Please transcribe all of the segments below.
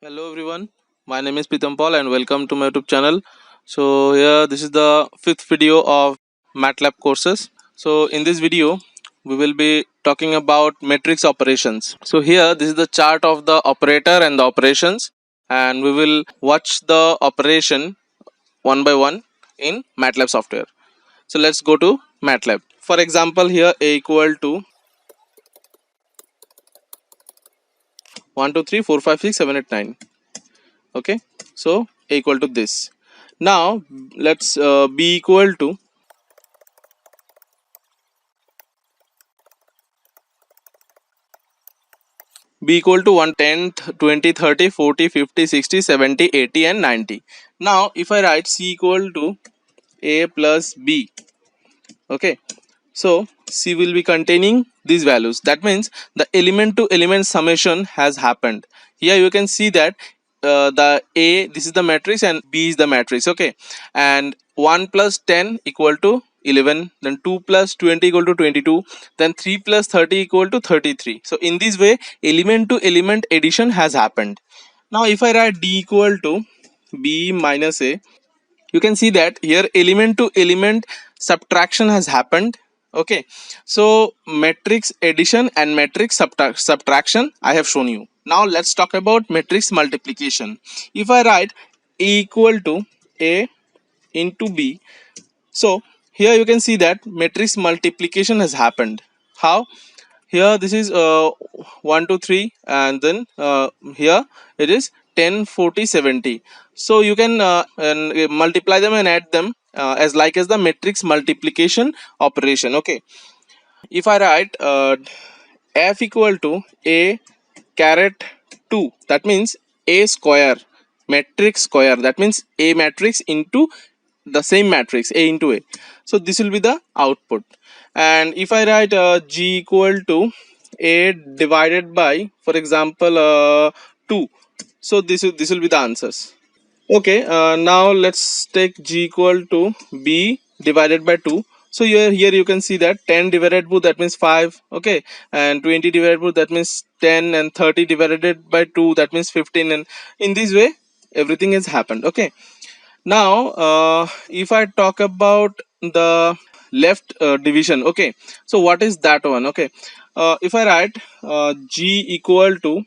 Hello everyone, my name is Pitam Paul and welcome to my YouTube channel. So here this is the fifth video of MATLAB courses. So in this video we will be talking about matrix operations. So here this is the chart of the operator and the operations, and we will watch the operation one by one in MATLAB software. So let's go to MATLAB. For example, here a equal to 1 2 3 4 5 6 7 8 9. Okay, so a equal to this. Now let's b equal to 1 10th 20 30 40 50 60 70 80 and 90. Now if I write c equal to a plus b, okay, so c will be containing these values. That means the element to element summation has happened. Here you can see that the a, this is the matrix, and b is the matrix. Okay, and 1 plus 10 equal to 11, then 2 plus 20 equal to 22, then 3 plus 30 equal to 33. So in this way element to element addition has happened. Now if I write d equal to b minus a, you can see that here element to element subtraction has happened. Okay, so matrix addition and matrix subtraction I have shown you. Now let's talk about matrix multiplication. If I write a equal to a into b, so here you can see that matrix multiplication has happened. How? Here this is 1 2 3, and then here it is 10 40 70. So you can multiply them and add them as like as the matrix multiplication operation. Okay, if I write f equal to a caret 2, that means a square, matrix square, that means a matrix into the same matrix a into a. So this will be the output. And if I write g equal to a divided by, for example, 2, so this will be the answers. Okay, now let's take g equal to b divided by 2. So here you can see that 10 divided by, that means 5. Okay, and 20 divided by, that means 10, and 30 divided by 2, that means 15. And in this way everything has happened. Okay, now if I talk about the left division, okay, so what is that one? Okay, if I write g equal to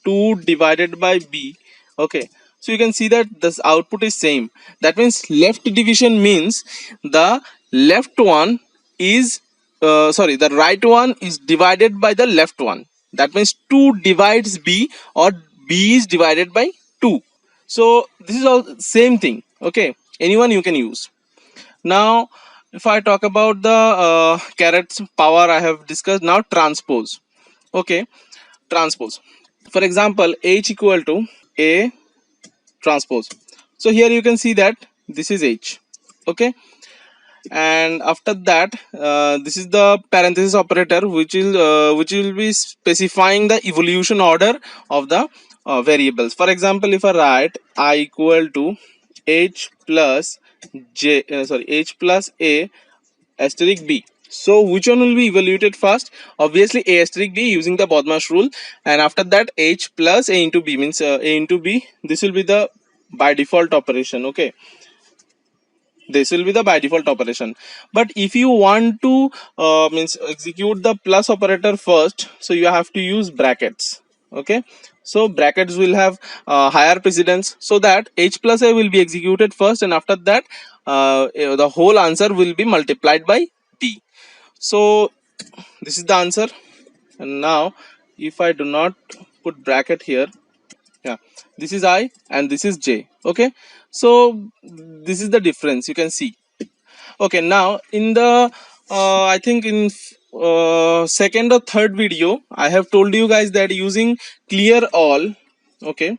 2 divided by b, okay, so you can see that this output is same. That means left division means the left one is sorry, the right one is divided by the left one. That means 2 divides b, or b is divided by 2. So this is all same thing. Okay, anyone you can use. Now if I talk about the carets power I have discussed, now transpose. Okay, transpose, for example, h equal to a transpose. So here you can see that this is h. Okay, and after that this is the parenthesis operator, which will be specifying the evolution order of the variables. For example, if I write I equal to h plus h plus a asterisk b, so which one will be evaluated first? Obviously a asterisk b using the Bodmas rule, and after that h plus a into b, means a into b, this will be the by default operation. Okay, this will be the by default operation. But if you want to means execute the plus operator first, so you have to use brackets. Okay, so brackets will have higher precedence, so that h plus a will be executed first, and after that the whole answer will be multiplied by b. So this is the answer. And now if I do not put bracket here, yeah, this is I and this is j. Okay, so this is the difference you can see. Okay, now in the I think in second or third video I have told you guys that using clear all, okay,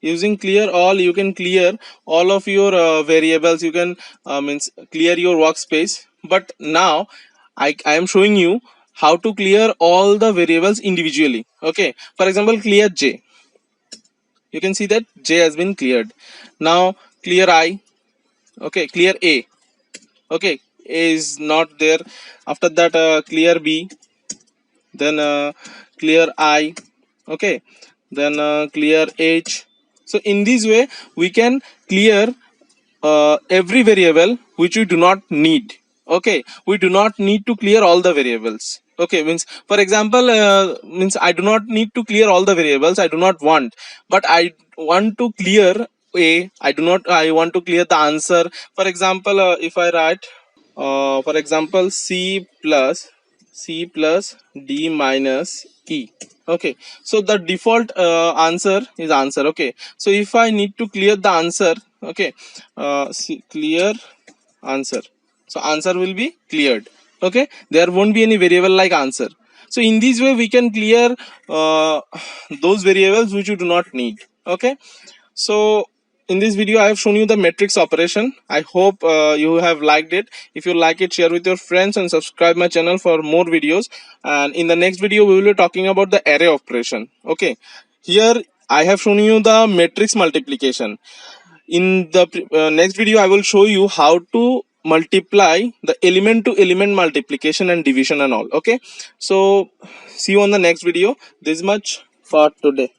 using clear all you can clear all of your variables. You can means clear your workspace. But now I am showing you how to clear all the variables individually. Okay, for example, clear j, you can see that j has been cleared. Now clear I, okay, clear a, okay, a is not there. After that clear b, then clear I, okay, then clear H. So in this way we can clear every variable which we do not need. Okay, we do not need to clear all the variables. Okay, means for example, means I do not need to clear all the variables, I do not want, but I want to clear a, I want to clear the answer. For example, if I write for example c plus d minus e. Okay, so the default answer is answer. Okay, so if I need to clear the answer, okay, clear answer, so answer will be cleared. Okay, there won't be any variable like answer. So in this way we can clear those variables which you do not need. Okay, so in this video I have shown you the matrix operation. I hope you have liked it. If you like it, share with your friends and subscribe my channel for more videos. And in the next video we will be talking about the array operation. Okay, here I have shown you the matrix multiplication. In the next video I will show you how to multiply the element to element multiplication and division and all. Okay, so see you on the next video. This much for today.